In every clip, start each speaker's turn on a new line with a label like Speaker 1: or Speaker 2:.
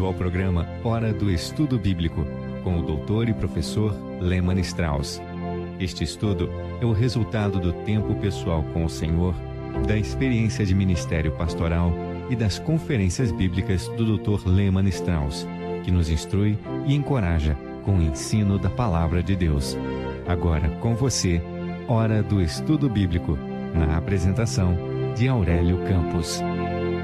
Speaker 1: bem-vindo ao programa Hora do Estudo Bíblico, com o doutor e professor Lehmann Strauss. Este estudo é o resultado do tempo pessoal com o Senhor, da experiência de ministério pastoral e das conferências bíblicas do Dr. Lehmann Strauss, que nos instrui e encoraja com o ensino da Palavra de Deus. Agora com você, Hora do Estudo Bíblico, na apresentação de Aurélio Campos.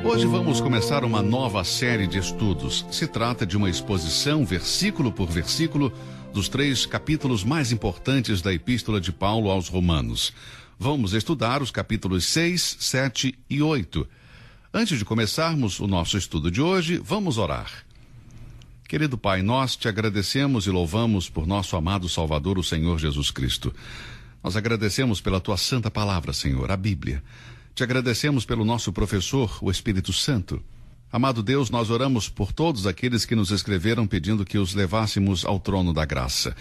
Speaker 2: Hoje vamos começar uma nova série de estudos. Se trata de uma exposição, versículo por versículo, dos 3 capítulos mais importantes da Epístola de Paulo aos Romanos. Vamos estudar os capítulos 6, 7 e 8. Antes de começarmos o nosso estudo de hoje, vamos orar. Querido Pai, nós te agradecemos e louvamos por nosso amado Salvador, o Senhor Jesus Cristo. Nós agradecemos pela tua santa palavra, Senhor, a Bíblia. Te agradecemos pelo nosso professor, o Espírito Santo. Amado Deus, nós oramos por todos aqueles que nos escreveram pedindo que os levássemos ao trono da graça.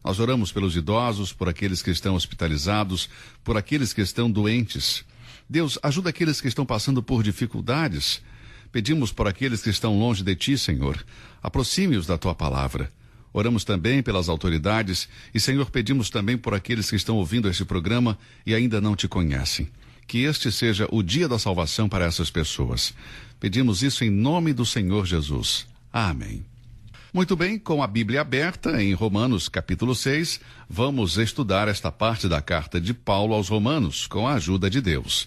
Speaker 2: Nós oramos pelos idosos, por aqueles que estão hospitalizados, por aqueles que estão doentes. Deus, ajuda aqueles que estão passando por dificuldades. Pedimos por aqueles que estão longe de ti, Senhor. Aproxime-os da tua palavra. Oramos também pelas autoridades e, Senhor, pedimos também por aqueles que estão ouvindo este programa e ainda não te conhecem. Que este seja o dia da salvação para essas pessoas. Pedimos isso em nome do Senhor Jesus. Amém. Muito bem, com a Bíblia aberta em Romanos capítulo 6, vamos estudar esta parte da carta de Paulo aos Romanos, com a ajuda de Deus.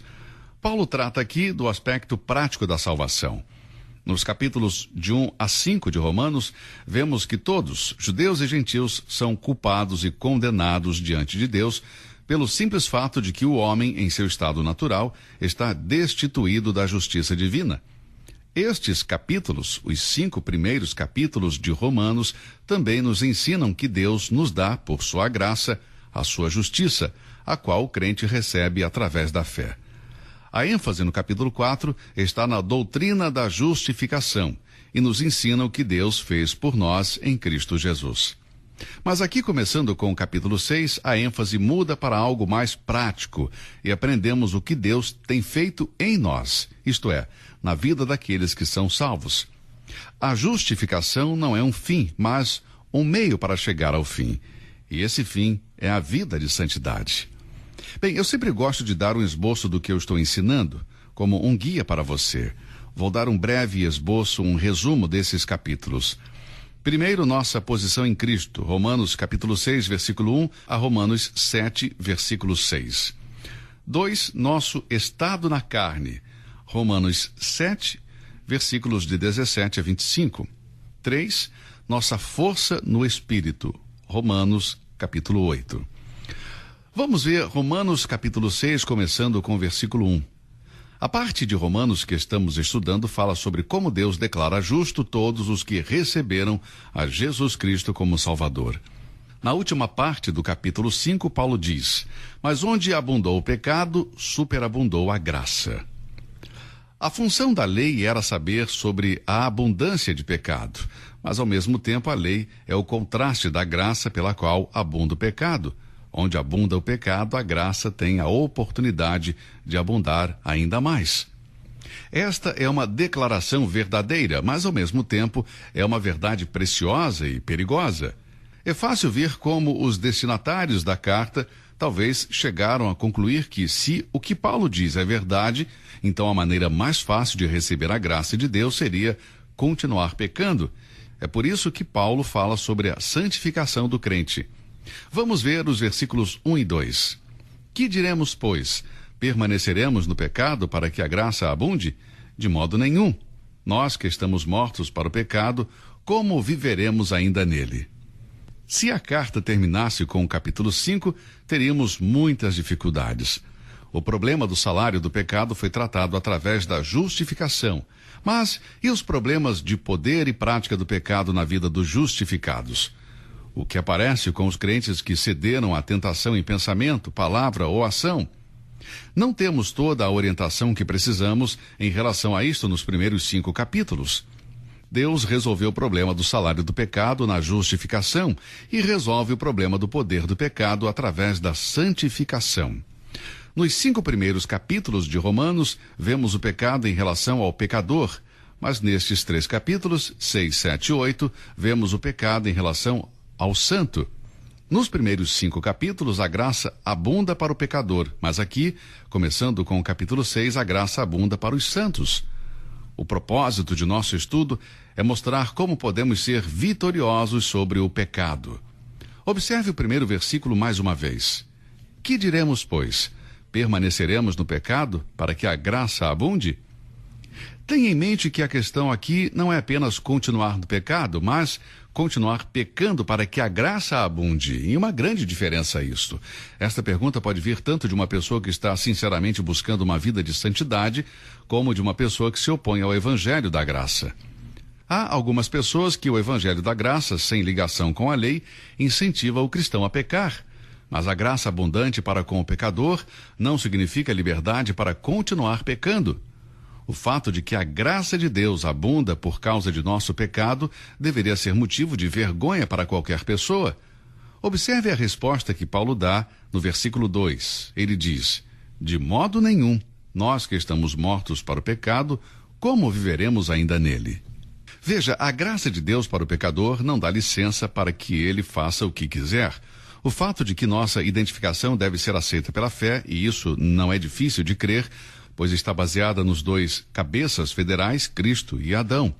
Speaker 2: Paulo trata aqui do aspecto prático da salvação. Nos capítulos de 1 a 5 de Romanos, vemos que todos, judeus e gentios, são culpados e condenados diante de Deus pelo simples fato de que o homem, em seu estado natural, está destituído da justiça divina. Estes capítulos, os 5 primeiros capítulos de Romanos, também nos ensinam que Deus nos dá, por sua graça, a sua justiça, a qual o crente recebe através da fé. A ênfase no capítulo 4 está na doutrina da justificação e nos ensina o que Deus fez por nós em Cristo Jesus. Mas aqui, começando com o capítulo 6, a ênfase muda para algo mais prático e aprendemos o que Deus tem feito em nós, isto é, na vida daqueles que são salvos. A justificação não é um fim, mas um meio para chegar ao fim. E esse fim é a vida de santidade. Bem, eu sempre gosto de dar um esboço do que eu estou ensinando, como um guia para você. Vou dar um breve esboço, um resumo desses capítulos. Primeiro, nossa posição em Cristo, Romanos capítulo 6, versículo 1 a Romanos 7, versículo 6. 2, nosso estado na carne, Romanos 7, versículos de 17 a 25. 3, nossa força no Espírito, Romanos capítulo 8. Vamos ver Romanos capítulo 6, começando com o versículo 1. A parte de Romanos que estamos estudando fala sobre como Deus declara justo todos os que receberam a Jesus Cristo como Salvador. Na última parte do capítulo 5, Paulo diz: mas onde abundou o pecado, superabundou a graça. A função da lei era saber sobre a abundância de pecado, mas ao mesmo tempo a lei é o contraste da graça pela qual abunda o pecado. Onde abunda o pecado, a graça tem a oportunidade de abundar ainda mais. Esta é uma declaração verdadeira, mas ao mesmo tempo é uma verdade preciosa e perigosa. É fácil ver como os destinatários da carta talvez chegaram a concluir que, se o que Paulo diz é verdade, então a maneira mais fácil de receber a graça de Deus seria continuar pecando. É por isso que Paulo fala sobre a santificação do crente. Vamos ver os versículos 1 e 2. Que diremos, pois? Permaneceremos no pecado para que a graça abunde? De modo nenhum. Nós que estamos mortos para o pecado, como viveremos ainda nele? Se a carta terminasse com o capítulo 5, teríamos muitas dificuldades. O problema do salário do pecado foi tratado através da justificação. Mas e os problemas de poder e prática do pecado na vida dos justificados? O que aparece com os crentes que cederam à tentação em pensamento, palavra ou ação? Não temos toda a orientação que precisamos em relação a isto nos primeiros 5 capítulos. Deus resolveu o problema do salário do pecado na justificação e resolve o problema do poder do pecado através da santificação. Nos 5 primeiros capítulos de Romanos, vemos o pecado em relação ao pecador, Mas nestes 3 capítulos, 6, 7 e 8, vemos o pecado em relação ao santo. Nos primeiros 5 capítulos, a graça abunda para o pecador, mas aqui, começando com o capítulo 6, a graça abunda para os santos. O propósito de nosso estudo é mostrar como podemos ser vitoriosos sobre o pecado. Observe o primeiro versículo mais uma vez. Que diremos, pois? Permaneceremos no pecado para que a graça abunde? Tenha em mente que a questão aqui não é apenas continuar no pecado, mas continuar pecando para que a graça abunde. E uma grande diferença isto. Esta pergunta pode vir tanto de uma pessoa que está sinceramente buscando uma vida de santidade, como de uma pessoa que se opõe ao evangelho da graça. Há algumas pessoas que o evangelho da graça, sem ligação com a lei, incentiva o cristão a pecar. Mas a graça abundante para com o pecador não significa liberdade para continuar pecando. O fato de que a graça de Deus abunda por causa de nosso pecado deveria ser motivo de vergonha para qualquer pessoa. Observe a resposta que Paulo dá no versículo 2. Ele diz: de modo nenhum, nós que estamos mortos para o pecado, como viveremos ainda nele? Veja, a graça de Deus para o pecador não dá licença para que ele faça o que quiser. O fato de que nossa identificação deve ser aceita pela fé, e isso não é difícil de crer, pois está baseada nos 2 cabeças federais, Cristo e Adão.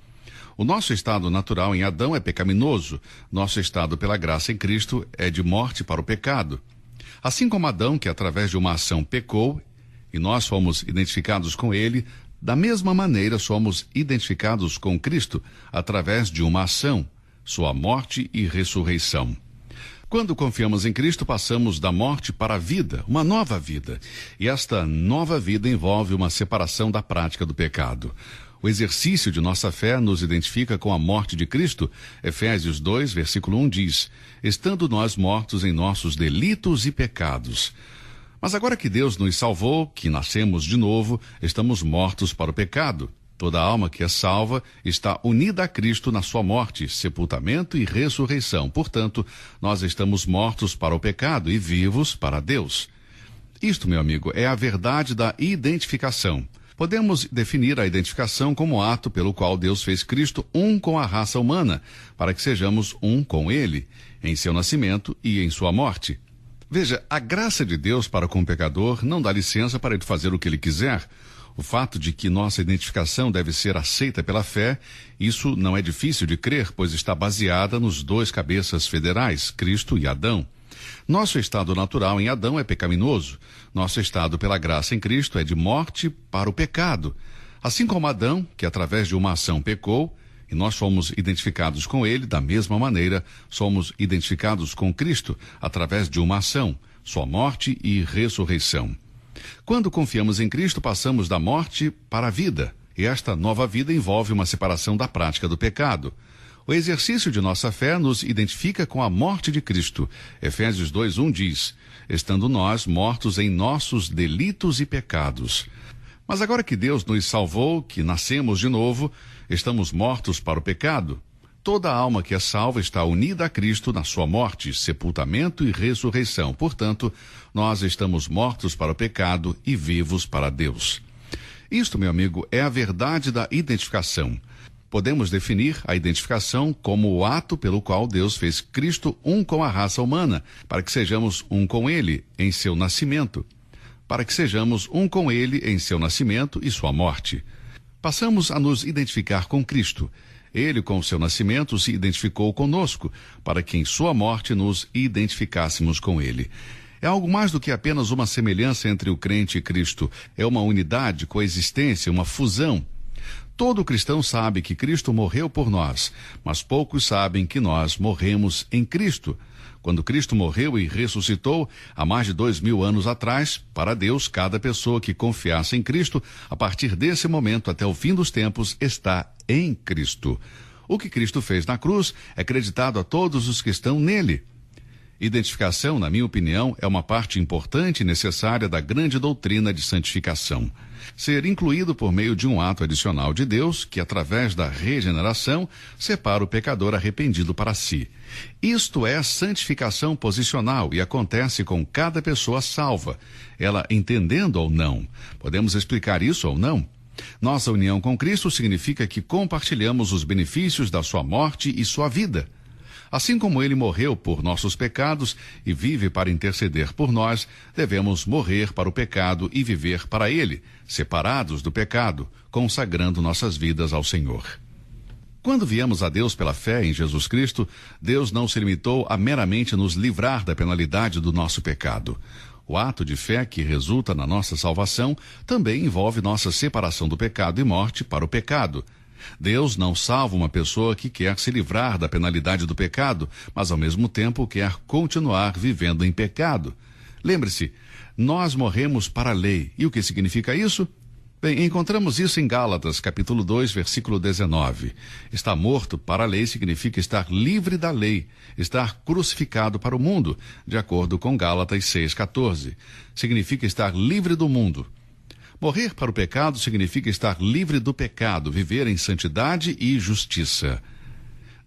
Speaker 2: O nosso estado natural em Adão é pecaminoso. Nosso estado pela graça em Cristo é de morte para o pecado. Assim como Adão, que através de uma ação pecou, e nós fomos identificados com ele, da mesma maneira somos identificados com Cristo através de uma ação, sua morte e ressurreição. Quando confiamos em Cristo, passamos da morte para a vida, uma nova vida. E esta nova vida envolve uma separação da prática do pecado. O exercício de nossa fé nos identifica com a morte de Cristo. Efésios 2, versículo 1 diz: estando nós mortos em nossos delitos e pecados. Mas agora que Deus nos salvou, que nascemos de novo, estamos mortos para o pecado. Toda alma que é salva está unida a Cristo na sua morte, sepultamento e ressurreição. Portanto, nós estamos mortos para o pecado e vivos para Deus. Isto, meu amigo, é a verdade da identificação. Podemos definir a identificação como o ato pelo qual Deus fez Cristo um com a raça humana, para que sejamos um com Ele, em seu nascimento e em sua morte. Veja, a graça de Deus para com o pecador não dá licença para ele fazer o que ele quiser. O fato de que nossa identificação deve ser aceita pela fé, isso não é difícil de crer, pois está baseada nos 2 cabeças federais, Cristo e Adão. Nosso estado natural em Adão é pecaminoso. Nosso estado pela graça em Cristo é de morte para o pecado. Assim como Adão, que através de uma ação pecou, e nós fomos identificados com ele, da mesma maneira, somos identificados com Cristo através de uma ação, sua morte e ressurreição. Quando confiamos em Cristo, passamos da morte para a vida. E esta nova vida envolve uma separação da prática do pecado. O exercício de nossa fé nos identifica com a morte de Cristo. Efésios 2:1 diz: estando nós mortos em nossos delitos e pecados. Mas agora que Deus nos salvou, que nascemos de novo, estamos mortos para o pecado. Toda alma que é salva está unida a Cristo na sua morte, sepultamento e ressurreição. Portanto, nós estamos mortos para o pecado e vivos para Deus. Isto, meu amigo, é a verdade da identificação. Podemos definir a identificação como o ato pelo qual Deus fez Cristo um com a raça humana, para que sejamos um com Ele em seu nascimento. Para que sejamos um com Ele em seu nascimento e sua morte. Passamos a nos identificar com Cristo. Ele, com o seu nascimento, se identificou conosco, para que em sua morte nos identificássemos com ele. É algo mais do que apenas uma semelhança entre o crente e Cristo. É uma unidade, coexistência, uma fusão. Todo cristão sabe que Cristo morreu por nós, mas poucos sabem que nós morremos em Cristo. Quando Cristo morreu e ressuscitou, há mais de 2000 anos atrás, para Deus, cada pessoa que confiasse em Cristo, a partir desse momento até o fim dos tempos, está em Cristo. O que Cristo fez na cruz é creditado a todos os que estão nele. Identificação, na minha opinião, é uma parte importante e necessária da grande doutrina de santificação. Ser incluído por meio de um ato adicional de Deus, que através da regeneração, separa o pecador arrependido para si. Isto é santificação posicional e acontece com cada pessoa salva, ela entendendo ou não. Podemos explicar isso ou não? Nossa união com Cristo significa que compartilhamos os benefícios da sua morte e sua vida. Assim como ele morreu por nossos pecados e vive para interceder por nós, devemos morrer para o pecado e viver para ele, separados do pecado, consagrando nossas vidas ao Senhor. Quando viemos a Deus pela fé em Jesus Cristo, Deus não se limitou a meramente nos livrar da penalidade do nosso pecado. O ato de fé que resulta na nossa salvação também envolve nossa separação do pecado e morte para o pecado. Deus não salva uma pessoa que quer se livrar da penalidade do pecado, mas ao mesmo tempo quer continuar vivendo em pecado. Lembre-se, nós morremos para a lei. E o que significa isso? Bem, encontramos isso em Gálatas, capítulo 2, versículo 19. Estar morto para a lei significa estar livre da lei, estar crucificado para o mundo, de acordo com Gálatas 6,14. Significa estar livre do mundo. Morrer para o pecado significa estar livre do pecado, viver em santidade e justiça.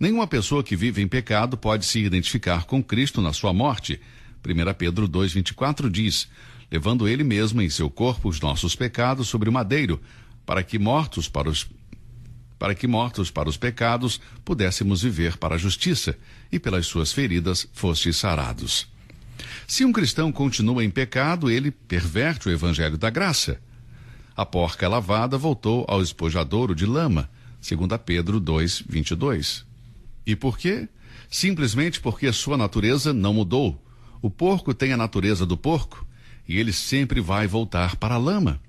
Speaker 2: Nenhuma pessoa que vive em pecado pode se identificar com Cristo na sua morte. 1 Pedro 2,24 diz: levando ele mesmo em seu corpo os nossos pecados sobre o madeiro, para que mortos para os pecados pudéssemos viver para a justiça, e pelas suas feridas fostes sarados. Se um cristão continua em pecado, ele perverte o evangelho da graça. A porca lavada voltou ao espojadouro de lama, 2 Pedro 2,22. E por quê? Simplesmente porque sua natureza não mudou. O porco tem a natureza do porco, e ele sempre vai voltar para a lama.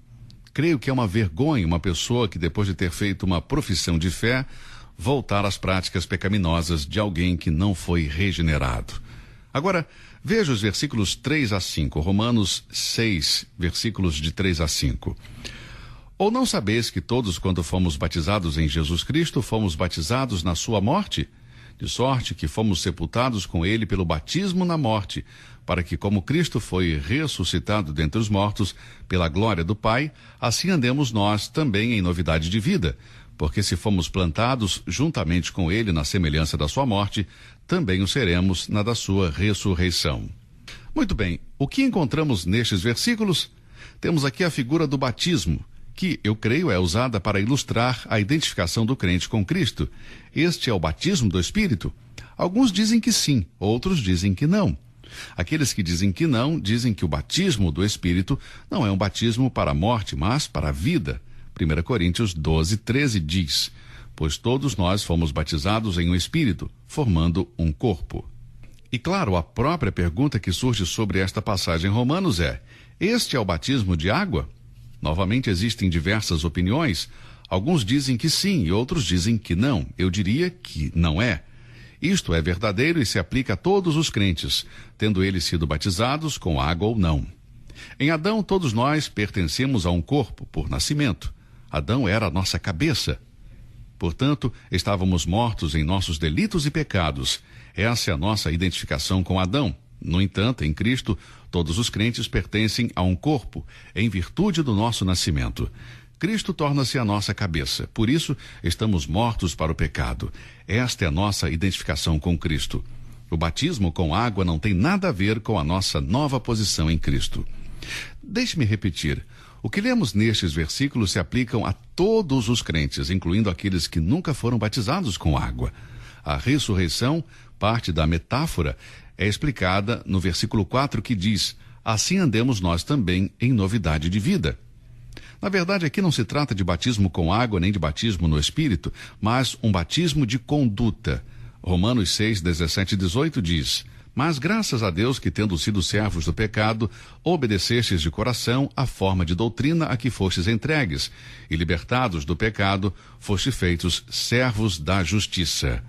Speaker 2: Creio que é uma vergonha uma pessoa que, depois de ter feito uma profissão de fé, voltar às práticas pecaminosas de alguém que não foi regenerado. Agora, veja os versículos 3 a 5, Romanos 6, versículos de 3 a 5. Ou não sabeis que todos, quando fomos batizados em Jesus Cristo, fomos batizados na sua morte? De sorte que fomos sepultados com ele pelo batismo na morte, para que, como Cristo foi ressuscitado dentre os mortos, pela glória do Pai, assim andemos nós também em novidade de vida. Porque se fomos plantados juntamente com ele na semelhança da sua morte, também o seremos na da sua ressurreição. Muito bem, o que encontramos nestes versículos? Temos aqui a figura do batismo, que, eu creio, é usada para ilustrar a identificação do crente com Cristo. Este é o batismo do Espírito? Alguns dizem que sim, outros dizem que não. Aqueles que dizem que não, dizem que o batismo do Espírito não é um batismo para a morte, mas para a vida. 1 Coríntios 12, 13 diz: pois todos nós fomos batizados em um Espírito, formando um corpo. E claro, a própria pergunta que surge sobre esta passagem em Romanos é: este é o batismo de água? Novamente existem diversas opiniões. Alguns dizem que sim e outros dizem que não. Eu diria que não é. Isto é verdadeiro e se aplica a todos os crentes, tendo eles sido batizados com água ou não. Em Adão, todos nós pertencemos a um corpo por nascimento. Adão era a nossa cabeça. Portanto, estávamos mortos em nossos delitos e pecados. Essa é a nossa identificação com Adão. No entanto, em Cristo, todos os crentes pertencem a um corpo, em virtude do nosso nascimento. Cristo torna-se a nossa cabeça. Por isso, estamos mortos para o pecado. Esta é a nossa identificação com Cristo. O batismo com água não tem nada a ver com a nossa nova posição em Cristo. Deixe-me repetir. O que lemos nestes versículos se aplicam a todos os crentes, incluindo aqueles que nunca foram batizados com água. A ressurreição, parte da metáfora, é explicada no versículo 4 que diz: assim andemos nós também em novidade de vida. Na verdade, aqui não se trata de batismo com água nem de batismo no Espírito, mas um batismo de conduta. Romanos 6, 17 e 18 diz: mas graças a Deus que, tendo sido servos do pecado, obedecestes de coração à forma de doutrina a que fostes entregues, e libertados do pecado, fostes feitos servos da justiça.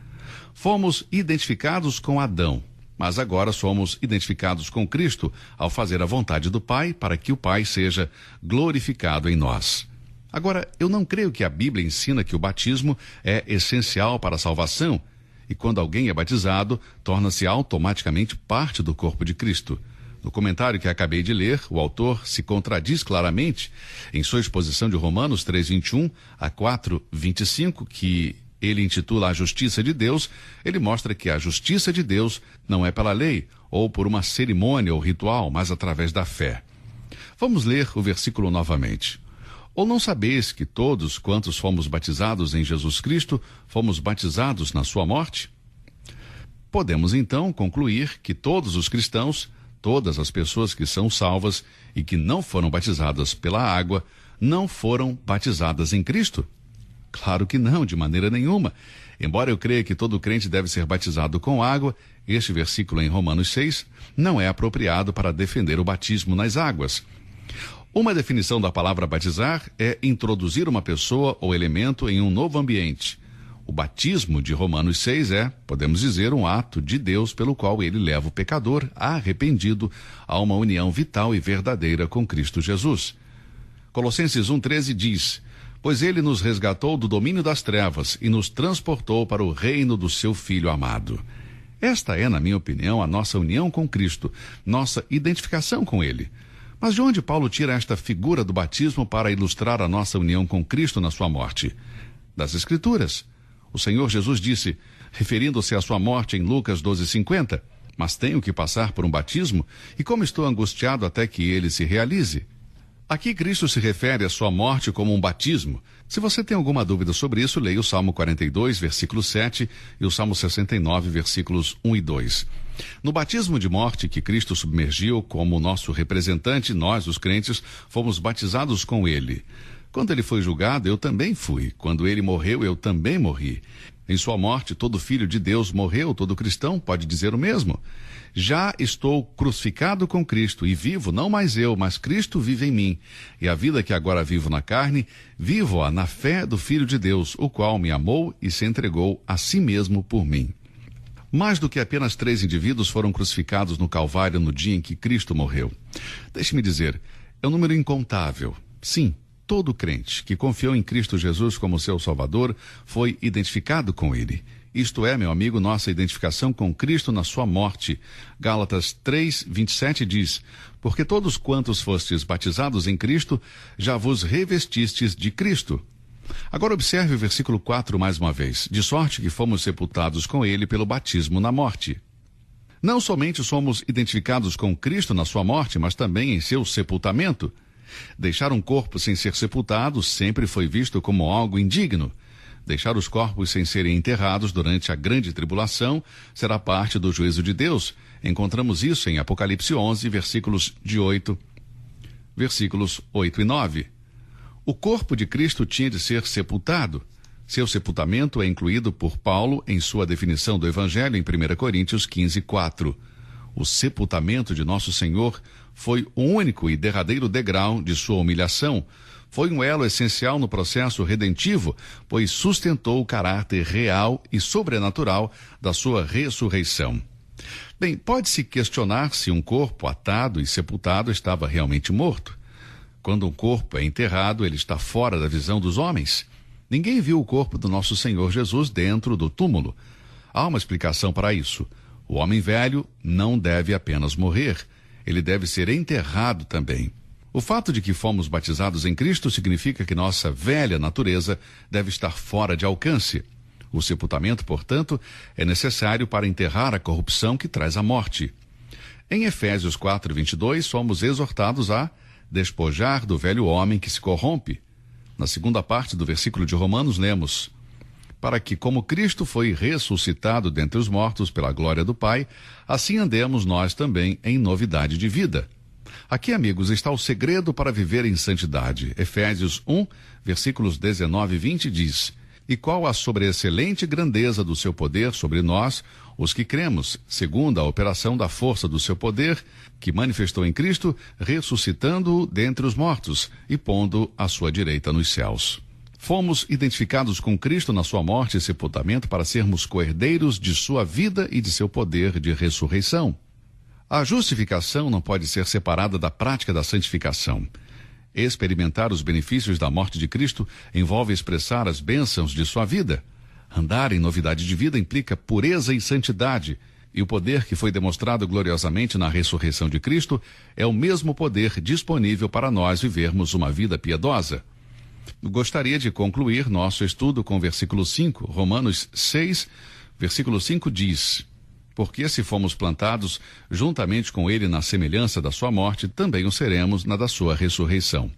Speaker 2: Fomos identificados com Adão, mas agora somos identificados com Cristo ao fazer a vontade do Pai, para que o Pai seja glorificado em nós. Agora, eu não creio que a Bíblia ensina que o batismo é essencial para a salvação, e quando alguém é batizado, torna-se automaticamente parte do corpo de Cristo. No comentário que acabei de ler, o autor se contradiz claramente em sua exposição de Romanos 3:21 a 4:25, que ele intitula A Justiça de Deus. Ele mostra que a justiça de Deus não é pela lei ou por uma cerimônia ou ritual, mas através da fé. Vamos ler o versículo novamente. Ou não sabeis que todos quantos fomos batizados em Jesus Cristo, fomos batizados na sua morte? Podemos então concluir que todos os cristãos, todas as pessoas que são salvas e que não foram batizadas pela água, não foram batizadas em Cristo? Claro que não, de maneira nenhuma. Embora eu creia que todo crente deve ser batizado com água, este versículo em Romanos 6 não é apropriado para defender o batismo nas águas. Uma definição da palavra batizar é introduzir uma pessoa ou elemento em um novo ambiente. O batismo de Romanos 6 é, podemos dizer, um ato de Deus pelo qual ele leva o pecador arrependido a uma união vital e verdadeira com Cristo Jesus. Colossenses 1,13 diz: pois ele nos resgatou do domínio das trevas e nos transportou para o reino do seu Filho amado. Esta é, na minha opinião, a nossa união com Cristo, nossa identificação com ele. Mas de onde Paulo tira esta figura do batismo para ilustrar a nossa união com Cristo na sua morte? Das Escrituras. O Senhor Jesus disse, referindo-se à sua morte em Lucas 12,50, mas tenho que passar por um batismo, e como estou angustiado até que ele se realize. Aqui Cristo se refere à sua morte como um batismo. Se você tem alguma dúvida sobre isso, leia o Salmo 42, versículo 7 e o Salmo 69, versículos 1 e 2. No batismo de morte que Cristo submergiu como nosso representante, nós, os crentes, fomos batizados com ele. Quando ele foi julgado, eu também fui. Quando ele morreu, eu também morri. Em sua morte, todo filho de Deus morreu, todo cristão pode dizer o mesmo. Já estou crucificado com Cristo e vivo, não mais eu, mas Cristo vive em mim. E a vida que agora vivo na carne, vivo-a na fé do Filho de Deus, o qual me amou e se entregou a si mesmo por mim. Mais do que apenas 3 indivíduos foram crucificados no Calvário no dia em que Cristo morreu. Deixe-me dizer, é um número incontável. Sim, todo crente que confiou em Cristo Jesus como seu Salvador foi identificado com ele. Isto é, meu amigo, nossa identificação com Cristo na sua morte. Gálatas 3:27 diz, porque todos quantos fostes batizados em Cristo, já vos revestistes de Cristo. Agora observe o versículo 4 mais uma vez, de sorte que fomos sepultados com ele pelo batismo na morte. Não somente somos identificados com Cristo na sua morte, mas também em seu sepultamento. Deixar um corpo sem ser sepultado sempre foi visto como algo indigno. Deixar os corpos sem serem enterrados durante a grande tribulação será parte do juízo de Deus. Encontramos isso em Apocalipse 11, versículos 8 e 9. O corpo de Cristo tinha de ser sepultado. Seu sepultamento é incluído por Paulo em sua definição do Evangelho em 1 Coríntios 15:4. O sepultamento de nosso Senhor foi o único e derradeiro degrau de sua humilhação. Foi um elo essencial no processo redentivo, pois sustentou o caráter real e sobrenatural da sua ressurreição. Bem, pode-se questionar se um corpo atado e sepultado estava realmente morto. Quando um corpo é enterrado, ele está fora da visão dos homens. Ninguém viu o corpo do nosso Senhor Jesus dentro do túmulo. Há uma explicação para isso. O homem velho não deve apenas morrer, ele deve ser enterrado também. O fato de que fomos batizados em Cristo significa que nossa velha natureza deve estar fora de alcance. O sepultamento, portanto, é necessário para enterrar a corrupção que traz a morte. Em Efésios 4:22, somos exortados a despojar do velho homem que se corrompe. Na segunda parte do versículo de Romanos, lemos: para que, como Cristo foi ressuscitado dentre os mortos pela glória do Pai, assim andemos nós também em novidade de vida. Aqui, amigos, está o segredo para viver em santidade. Efésios 1, versículos 19 e 20 diz: e qual a sobreexcelente grandeza do seu poder sobre nós, os que cremos, segundo a operação da força do seu poder, que manifestou em Cristo, ressuscitando-o dentre os mortos e pondo à sua direita nos céus. Fomos identificados com Cristo na sua morte e sepultamento para sermos coerdeiros de sua vida e de seu poder de ressurreição. A justificação não pode ser separada da prática da santificação. Experimentar os benefícios da morte de Cristo envolve expressar as bênçãos de sua vida. Andar em novidade de vida implica pureza e santidade, e o poder que foi demonstrado gloriosamente na ressurreição de Cristo é o mesmo poder disponível para nós vivermos uma vida piedosa. Gostaria de concluir nosso estudo com o versículo 5, Romanos 6, versículo 5 diz: porque se fomos plantados juntamente com ele na semelhança da sua morte, também o seremos na da sua ressurreição.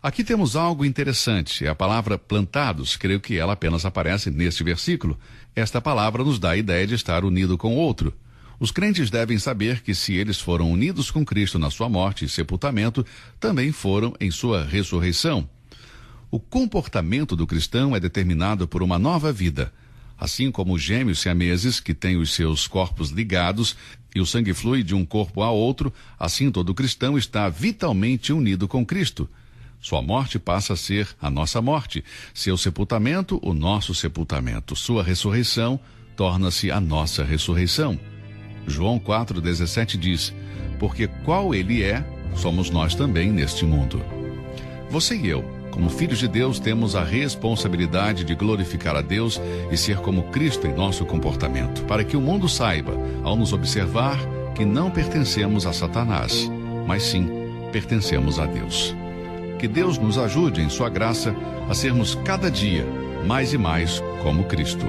Speaker 2: Aqui temos algo interessante. É a palavra plantados. Creio que ela apenas aparece neste versículo. Esta palavra nos dá a ideia de estar unido com outro. Os crentes devem saber que se eles foram unidos com Cristo na sua morte e sepultamento, também foram em sua ressurreição. O comportamento do cristão é determinado por uma nova vida. Assim como os gêmeos siameses, que têm os seus corpos ligados e o sangue flui de um corpo a outro, assim todo cristão está vitalmente unido com Cristo. Sua morte passa a ser a nossa morte, seu sepultamento, o nosso sepultamento. Sua ressurreição torna-se a nossa ressurreição. João 4,17 diz: porque qual ele é, somos nós também neste mundo. Você e eu, como filhos de Deus, temos a responsabilidade de glorificar a Deus e ser como Cristo em nosso comportamento, para que o mundo saiba, ao nos observar, que não pertencemos a Satanás, mas sim pertencemos a Deus. Que Deus nos ajude, em sua graça, a sermos cada dia mais e mais como Cristo.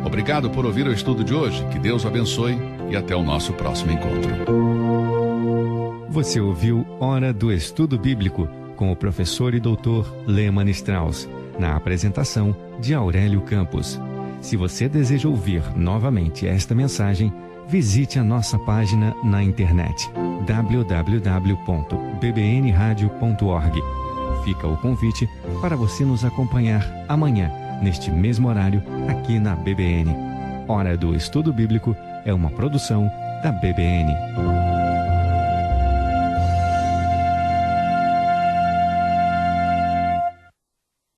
Speaker 2: Obrigado por ouvir o estudo de hoje. Que Deus o abençoe e até o nosso próximo encontro.
Speaker 1: Você ouviu Hora do Estudo Bíblico com o professor e doutor Lehmann Strauss, na apresentação de Aurélio Campos. Se você deseja ouvir novamente esta mensagem, visite a nossa página na internet www.bbnradio.org. Fica o convite para você nos acompanhar amanhã, neste mesmo horário, aqui na BBN. Hora do Estudo Bíblico é uma produção da BBN.